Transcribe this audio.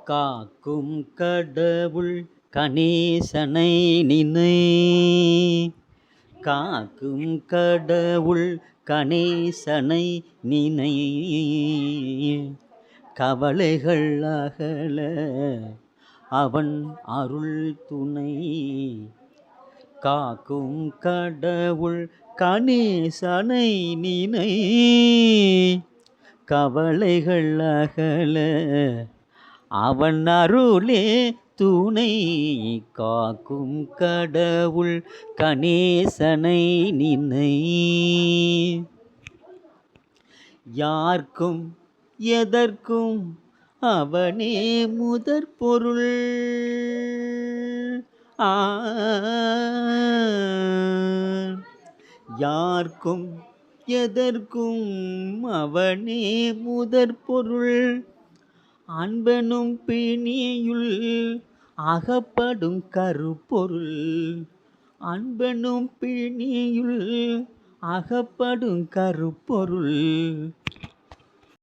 காக்கும் கடவுள் கணேசனை நினை. காக்கும் கடவுள் கணேசனை நினை. கவலைகள் அகல அவன் அருள் துணை. காக்கும் கடவுள் கணேசனை நினை. கவலைகள் அகல அவன் அருளே துணை. காக்கும் கடவுள் கணேசனை நினை. யார்க்கும் எதற்கும் அவனே முதற் பொருள். யார்க்கும் எதற்கும் அவனே முதற் பொருள். அன்பெனும் பிணியுள் அகப்படும் கருப்பொருள். அன்பெனும் பிணியுள் அகப்படும் கருப்பொருள்.